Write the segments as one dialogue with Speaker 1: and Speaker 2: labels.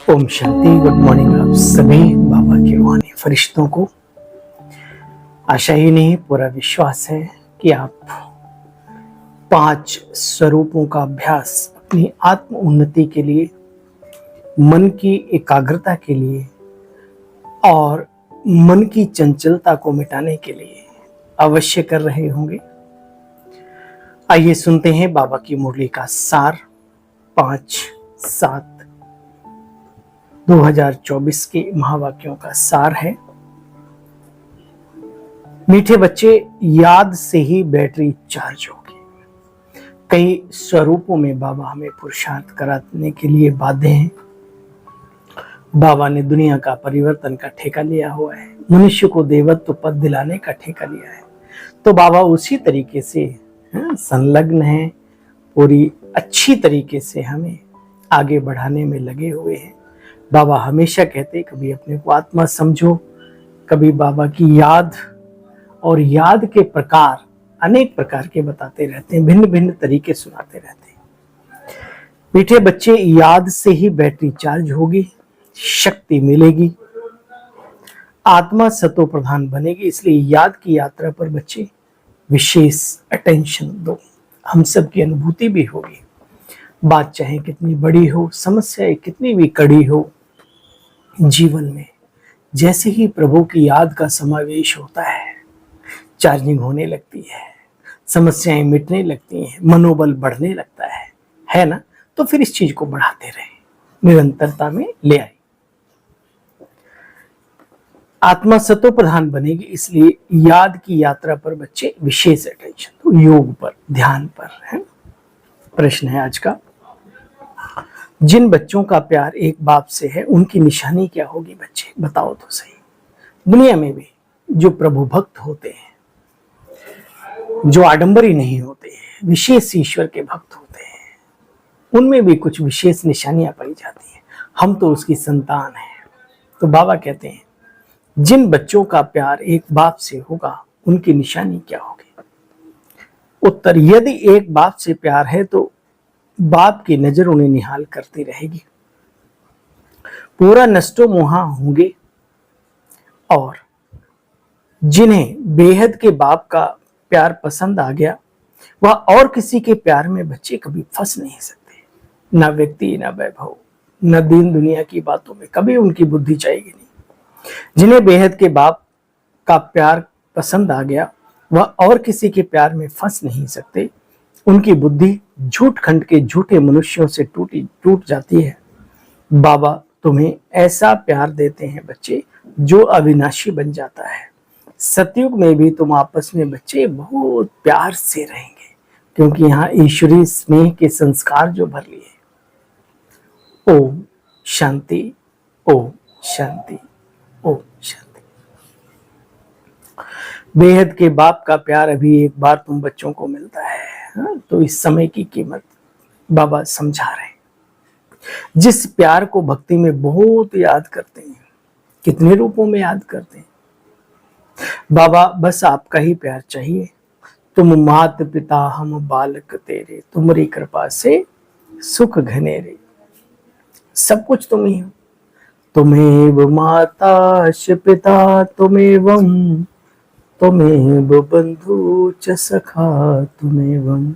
Speaker 1: Om Shanti. Good morning आप सभी बाबा के रूहानी फरिश्तों को। आशा ही नहीं पूरा विश्वास है कि आप 5 स्वरूपों का अभ्यास अपनी आत्म उन्नति के लिए, मन की एकाग्रता के लिए और मन की चंचलता को मिटाने के लिए अवश्य कर रहे होंगे। आइए सुनते हैं बाबा की मुरली का सार 5/7/2024 के महावाक्यों का सार है। मीठे बच्चे, याद से ही बैटरी चार्ज होगी। कई स्वरूपों में बाबा हमें पुरुषार्थ कराने के लिए बाध्य हैं। बाबा ने दुनिया का परिवर्तन का ठेका लिया हुआ है, मनुष्य को देवत्व पद दिलाने का ठेका लिया है। तो बाबा उसी तरीके से संलग्न है, पूरी अच्छी तरीके से हमें आगे बढ़ाने में लगे हुए हैं। बाबा हमेशा कहते कभी अपने को आत्मा समझो, कभी बाबा की याद और याद के प्रकार अनेक प्रकार के बताते रहते हैं, भिन्न भिन्न तरीके सुनाते रहते हैं। मीठे बच्चे, याद से ही बैटरी चार्ज होगी, शक्ति मिलेगी, आत्मा सतो प्रधान बनेगी। इसलिए याद की यात्रा पर बच्चे विशेष अटेंशन दो। हम सब की अनुभूति भी होगी, बात चाहे कितनी बड़ी हो, समस्या कितनी भी कड़ी हो, जीवन में जैसे ही प्रभु की याद का समावेश होता है, चार्जिंग होने लगती है, समस्याएं मिटने लगती हैं, मनोबल बढ़ने लगता है ना। तो फिर इस चीज को बढ़ाते रहे, निरंतरता में ले आए, आत्मा सतो प्रधान बनेगी। इसलिए याद की यात्रा पर बच्चे विशेष अटेंशन दो, योग पर, ध्यान पर है। प्रश्न है आज का, जिन बच्चों का प्यार एक बाप से है उनकी निशानी क्या होगी? बच्चे बताओ तो सही। दुनिया में भी जो प्रभु भक्त होते हैं, जो आडंबरी नहीं होते हैं, विशेष ईश्वर के भक्त होते हैं, उनमें भी कुछ विशेष निशानियां पाई जाती हैं। हम तो उसकी संतान हैं। तो बाबा कहते हैं जिन बच्चों का प्यार एक बाप से होगा उनकी निशानी क्या होगी? उत्तर, यदि एक बाप से प्यार है तो बाप की नजर उन्हें निहाल करती रहेगी, पूरा नष्टो मोहा होंगे। और जिन्हें बेहद के बाप का प्यार पसंद आ गया, वह और किसी के प्यार में बच्चे कभी फंस नहीं सकते। न व्यक्ति, न वैभव, न दीन दुनिया की बातों में कभी उनकी बुद्धि जाएगी नहीं। जिन्हें बेहद के बाप का प्यार पसंद आ गया, वह और किसी के प्यार में फंस नहीं सकते। उनकी बुद्धि झूठ खंड के झूठे मनुष्यों से टूट जाती है। बाबा तुम्हें ऐसा प्यार देते हैं बच्चे जो अविनाशी बन जाता है। सतयुग में भी तुम आपस में बच्चे बहुत प्यार से रहेंगे, क्योंकि यहाँ ईश्वरीय स्नेह के संस्कार जो भर लिए। ओम शांति, ओम शांति, ओम शांति। बेहद के बाप का प्यार अभी एक बार तुम बच्चों को मिलता है, तो इस समय की कीमत बाबा समझा रहे हैं। जिस प्यार को भक्ति में बहुत याद करते हैं, कितने रूपों में याद करते हैं। बाबा बस आपका ही प्यार चाहिए। तुम मात पिता हम बालक तेरे, तुम्हारी कृपा से सुख घनेरे। सब कुछ तुम ही हो। तुम्हें माता पिता, तुम्हें बंधु च सखा, तुम्हें।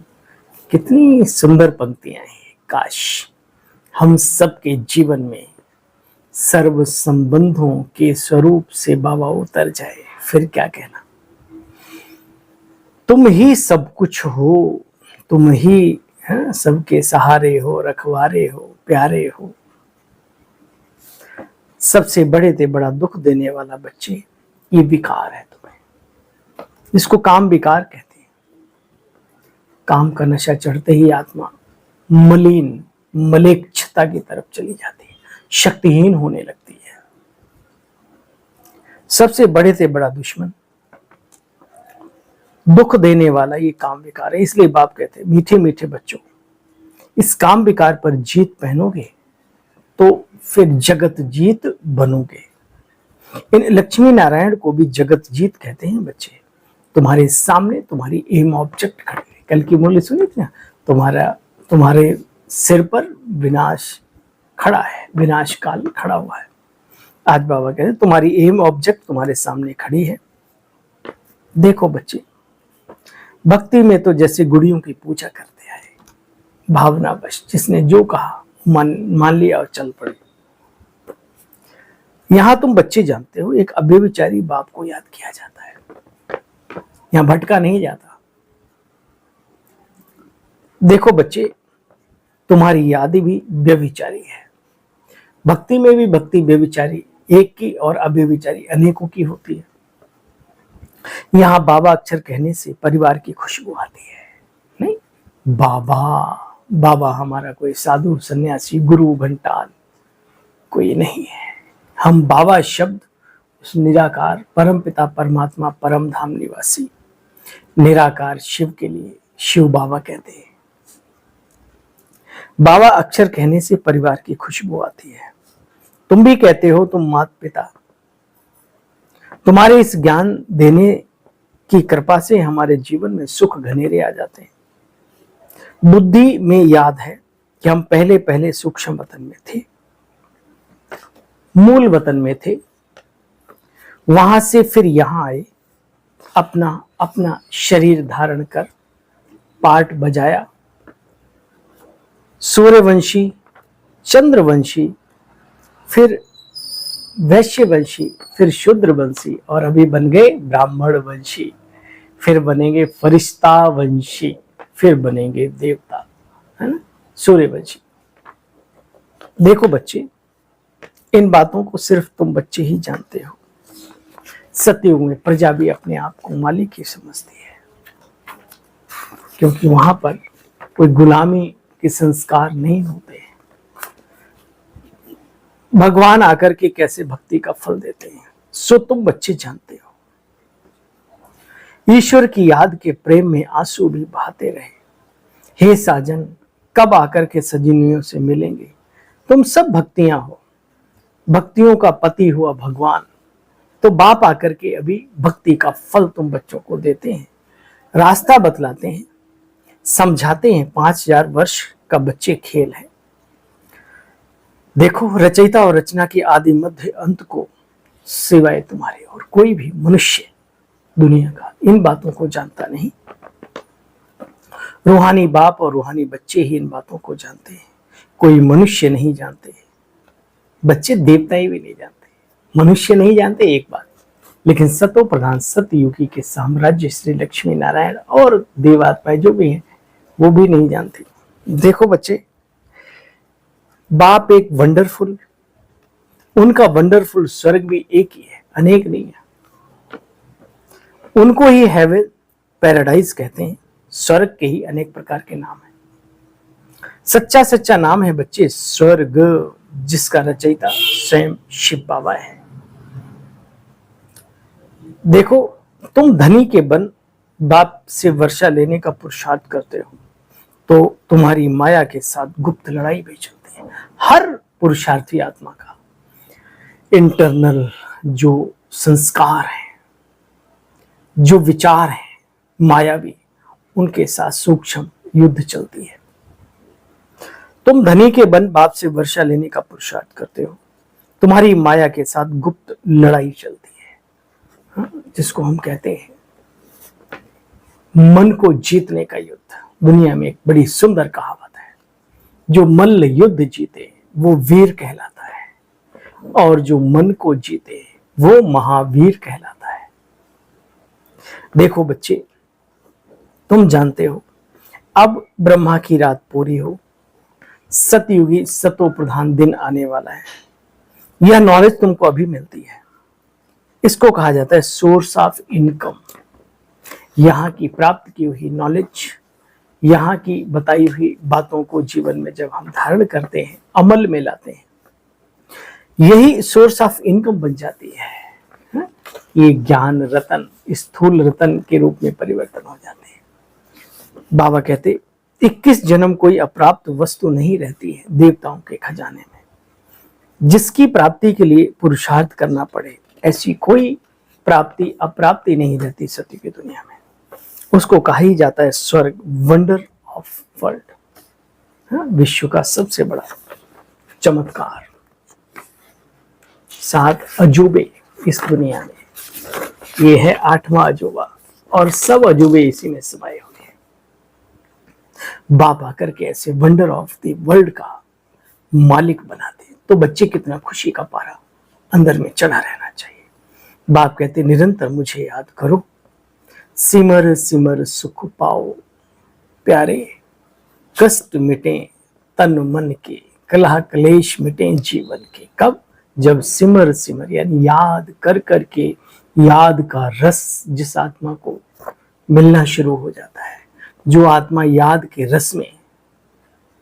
Speaker 1: कितनी सुंदर पंक्तियां हैं। काश हम सबके जीवन में सर्व संबंधों के स्वरूप से बाबा उतर जाए, फिर क्या कहना। तुम ही सब कुछ हो, तुम ही सबके सहारे हो, रखवारे हो, प्यारे हो। सबसे बड़े से बड़ा दुख देने वाला बच्चे ये विकार है तुम्हें, जिसको काम विकार कहते हैं। काम का नशा चढ़ते ही आत्मा मलिन मलेच्छता की तरफ चली जाती है, शक्तिहीन होने लगती है। सबसे बड़े से बड़ा दुश्मन दुख देने वाला ये काम विकार है। इसलिए बाप कहते हैं मीठे मीठे बच्चों, इस काम विकार पर जीत पहनोगे तो फिर जगत जीत बनोगे। इन लक्ष्मी नारायण को भी जगत जीत कहते हैं बच्चे। तुम्हारे सामने तुम्हारी एम ऑब्जेक्ट खड़ी है। कल की मुरली सुनी थी ना, तुम्हारे सिर पर विनाश खड़ा है, विनाश काल में खड़ा हुआ है। आज बाबा कहते हैं तुम्हारी एम ऑब्जेक्ट तुम्हारे सामने खड़ी है। देखो बच्चे, भक्ति में तो जैसे गुड़ियों की पूजा करते आए, भावनावश जिसने जो कहा मान लिया और चल पड़े। यहां तुम बच्चे जानते हो एक अव्यभिचारी बाप को याद किया जाता है, यहां भटका नहीं जाता। देखो बच्चे, तुम्हारी याद भी व्यभिचारी है। भक्ति में भी भक्ति व्यभिचारी एक की और अव्यभिचारी अनेकों की होती है। यहां बाबा अक्षर कहने से परिवार की खुशबू आती है। नहीं, बाबा हमारा कोई साधु सन्यासी गुरु घंटाल कोई नहीं है। हम बाबा शब्द उस निराकार परम पिता परमात्मा परम धाम निवासी निराकार शिव के लिए शिव बाबा कहते हैं। बाबा अक्षर कहने से परिवार की खुशबू आती है। तुम भी कहते हो तुम माता पिता, तुम्हारे इस ज्ञान देने की कृपा से हमारे जीवन में सुख घनेरे आ जाते हैं। बुद्धि में याद है कि हम पहले सूक्ष्म वतन में थे, मूल वतन में थे, वहां से फिर यहां आए, अपना शरीर धारण कर पार्ट बजाया, सूर्यवंशी, चंद्रवंशी, फिर वैश्यवंशी, फिर शूद्रवंशी और अभी बन गए ब्राह्मण वंशी, फिर बनेंगे फरिश्ता वंशी, फिर बनेंगे देवता, है ना, सूर्यवंशी। देखो बच्चे, इन बातों को सिर्फ तुम बच्चे ही जानते हो। सतयुग में प्रजा भी अपने आप को मालिक ही समझती है, क्योंकि वहां पर कोई गुलामी के संस्कार नहीं होते हैं। भगवान आकर के कैसे भक्ति का फल देते हैं सो तुम बच्चे जानते हो। ईश्वर की याद के प्रेम में आंसू भी बहाते रहे। हे साजन, कब आकर के सजनियों से मिलेंगे? तुम सब भक्तियां हो, भक्तियों का पति हुआ भगवान, तो बाप आकर के अभी भक्ति का फल तुम बच्चों को देते हैं, रास्ता बतलाते हैं, समझाते हैं। 5000 वर्ष का बच्चे खेल है। देखो, रचयिता और रचना की आदि मध्य अंत को सिवाय तुम्हारे और कोई भी मनुष्य दुनिया का इन बातों को जानता नहीं। रूहानी बाप और रूहानी बच्चे ही इन बातों को जानते हैं, कोई मनुष्य नहीं जानते। बच्चे देवता ही भी नहीं जानते, मनुष्य नहीं जानते एक बात, लेकिन सतो प्रधान सतयुगी के साम्राज्य श्री लक्ष्मी नारायण और देवात्माएं जो भी हैं वो भी नहीं जानते। देखो बच्चे, बाप एक वंडरफुल, उनका वंडरफुल स्वर्ग भी एक ही है, अनेक नहीं है। उनको ही हेवन पैराडाइज कहते हैं। स्वर्ग के ही अनेक प्रकार के नाम हैं। सच्चा नाम है बच्चे स्वर्ग, जिसका रचयिता स्वयं शिव बाबा है। देखो, तुम धनी के बन बाप से वर्षा लेने का पुरुषार्थ करते हो, तो तुम्हारी माया के साथ गुप्त लड़ाई भी चलती है। हर पुरुषार्थी आत्मा का इंटरनल जो संस्कार है, जो विचार है मायावी, उनके साथ सूक्ष्म युद्ध चलती है। तुम धनी के बन बाप से वर्षा लेने का पुरुषार्थ करते हो, तुम्हारी माया के साथ गुप्त लड़ाई चलती है, जिसको हम कहते हैं मन को जीतने का युद्ध। दुनिया में एक बड़ी सुंदर कहावत है, जो मल्ल युद्ध जीते वो वीर कहलाता है, और जो मन को जीते वो महावीर कहलाता है। देखो बच्चे, तुम जानते हो अब ब्रह्मा की रात पूरी हो, सतयुगी सतो प्रधान दिन आने वाला है। यह नॉलेज तुमको अभी मिलती है। इसको कहा जाता है सोर्स ऑफ इनकम। यहाँ की प्राप्त की हुई नॉलेज, यहाँ की बताई हुई बातों को जीवन में जब हम धारण करते हैं, अमल में लाते हैं, यही सोर्स ऑफ इनकम बन जाती है। ये ज्ञान रतन स्थूल रतन के रूप में परिवर्तन हो जाते हैं। बाबा कहते 21 जन्म कोई अप्राप्त वस्तु नहीं रहती है देवताओं के खजाने में। जिसकी प्राप्ति के लिए पुरुषार्थ करना पड़े, ऐसी कोई प्राप्ति अप्राप्ति नहीं रहती सत्य की दुनिया में। उसको कहा ही जाता है स्वर्ग, वंडर ऑफ वर्ल्ड, विश्व का सबसे बड़ा चमत्कार, 7 अजूबे इस दुनिया में, ये है 8वां अजूबा और सब अजूबे इसी में समाये हुए हैं। बाप आकर के ऐसे वंडर ऑफ द वर्ल्ड का मालिक बनाते तो बच्चे कितना खुशी का पारा अंदर में चढ़ा रहना चाहिए। बाप कहते निरंतर मुझे याद करो, सिमर सिमर सुख पाओ प्यारे, कष्ट मिटे तन मन के, कलह कलेश मिटे जीवन के। कब? जब सिमर सिमर यानी याद कर कर के, याद का रस जिस आत्मा को मिलना शुरू हो जाता है, जो आत्मा याद के रस में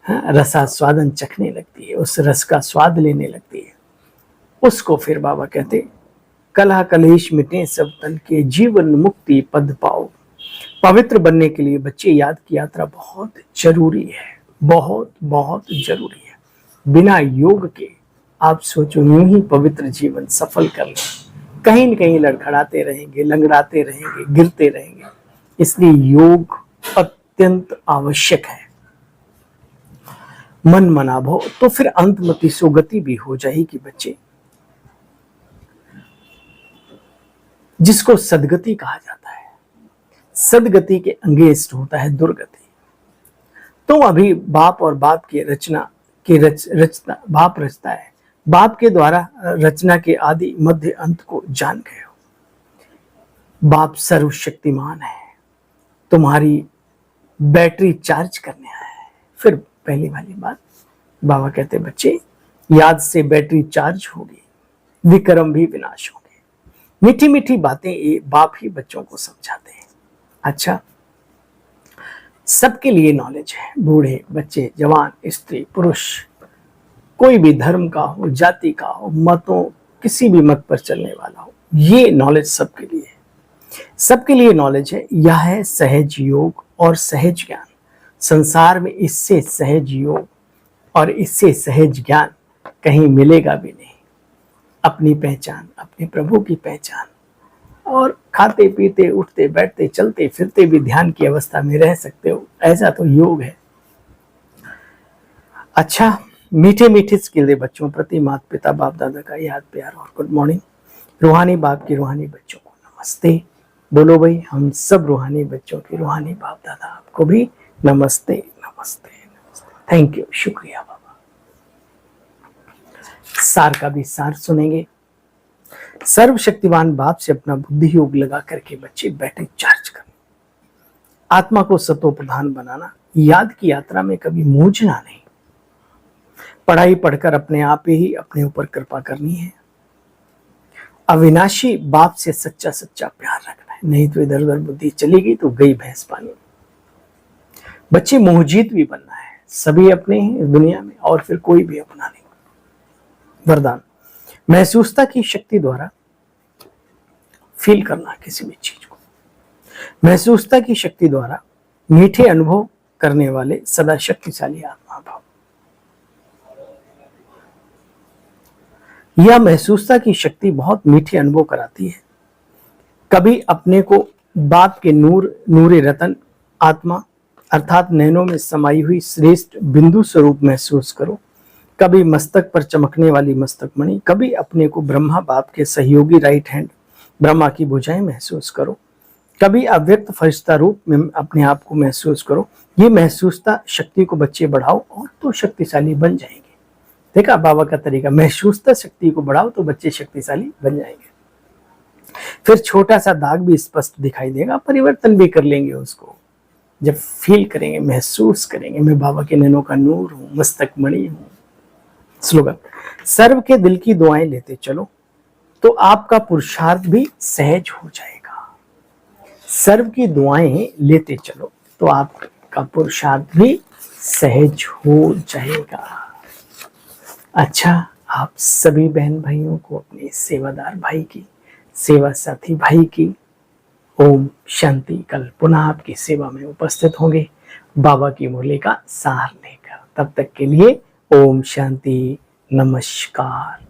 Speaker 1: रसास्वादन चखने लगती है, उस रस का स्वाद लेने लगती है, उसको फिर बाबा कहते कलह कलेश मिटे सब तन के, जीवन मुक्ति पद पाओ। पवित्र बनने के लिए बच्चे याद की यात्रा बहुत जरूरी है, बहुत बहुत जरूरी है। बिना योग के आप सोचो यूं ही पवित्र जीवन सफल कर लें, कहीं न कहीं लड़खड़ाते रहेंगे, लंगड़ाते रहेंगे, गिरते रहेंगे। इसलिए योग अत्यंत आवश्यक है। मन मना भो तो फिर अंतमति सुगति भी हो जाएगी बच्चे, जिसको सदगति कहा जाता है। सदगति के अंगेस्ट होता है दुर्गति। तो अभी बाप और बाप की रचना की रचना बाप रचता है, बाप के द्वारा रचना के आदि मध्य अंत को जान गए हो। बाप सर्वशक्तिमान है, तुम्हारी बैटरी चार्ज करने आया है। फिर पहली वाली बात बाबा कहते बच्चे याद से बैटरी चार्ज होगी, विक्रम भी विनाश होंगे। मीठी मीठी बातें ये बाप ही बच्चों को समझाते हैं। अच्छा, सबके लिए नॉलेज है, बूढ़े बच्चे जवान स्त्री पुरुष, कोई भी धर्म का हो, जाति का हो, मतों किसी भी मत पर चलने वाला हो, ये नॉलेज सबके लिए है। सबके लिए नॉलेज है। यह है सहज योग और सहज ज्ञान। संसार में इससे सहज योग और इससे सहज ज्ञान कहीं मिलेगा भी नहीं। अपनी पहचान, अपने प्रभु की पहचान, और खाते पीते उठते बैठते चलते फिरते भी ध्यान की अवस्था में रह सकते हो, ऐसा तो योग है। अच्छा, मीठे मीठे स्किल बच्चों प्रति माता पिता बाप दादा का याद प्यार और गुड मॉर्निंग। रूहानी बाप की रूहानी बच्चों को नमस्ते। बोलो भाई, हम सब रूहानी बच्चों की रूहानी बाप दादा आपको भी नमस्ते नमस्ते नमस्ते। थैंक यू, शुक्रिया बाबा। सार का भी सार सुनेंगे। सर्वशक्तिमान बाप से अपना बुद्धि योग लगा करके बच्चे बैटरी चार्ज करना, आत्मा को सतो प्रधान बनाना, याद की यात्रा में कभी मूझना नहीं। पढ़ाई पढ़कर अपने आप ही अपने ऊपर कृपा करनी है। अविनाशी बाप से सच्चा सच्चा प्यार रखना है, नहीं तो इधर उधर बुद्धि चली गई तो गई भैंस पानी। बच्चे मोहजीत भी बनना है, सभी अपने हैं इस दुनिया में और फिर कोई भी अपना नहीं। वरदान, महसूसता की शक्ति द्वारा फील करना किसी भी चीज को, महसूसता की शक्ति द्वारा मीठे अनुभव करने वाले सदा शक्तिशाली आत्मा भाव। यह महसूसता की शक्ति बहुत मीठे अनुभव कराती है। कभी अपने को बाप के नूरे रतन आत्मा अर्थात नैनों में समाई हुई श्रेष्ठ बिंदु स्वरूप महसूस करो। कभी मस्तक पर चमकने वाली मस्तक मणि, कभी अपने को ब्रह्मा बाप के सहयोगी राइट हैंड ब्रह्मा की भुजाएं महसूस करो। कभी अव्यक्त फरिश्ता रूप में अपने आप को महसूस करो। ये महसूसता शक्ति को बच्चे बढ़ाओ और तो शक्तिशाली बन जाएंगे। देखा बाबा का तरीका, महसूसता शक्ति को बढ़ाओ तो बच्चे शक्तिशाली बन जाएंगे। फिर छोटा सा दाग भी स्पष्ट दिखाई देगा, परिवर्तन भी कर लेंगे उसको जब फील करेंगे, महसूस करेंगे मैं बाबा के नैनों का नूर हूं, मस्तक मणि हूं। स्लोगन, सर्व के दिल की दुआएं लेते चलो तो आपका पुरुषार्थ भी सहज हो जाएगा। सर्व की दुआएं लेते चलो तो आपका पुरुषार्थ भी सहज हो जाएगा। अच्छा, आप सभी बहन भाइयों को, अपने सेवादार भाई की, सेवा साथी भाई की ओम शांति। कल पुनः आपकी सेवा में उपस्थित होंगे बाबा की मुरली का सार लेकर। तब तक के लिए ओम शांति, नमस्कार।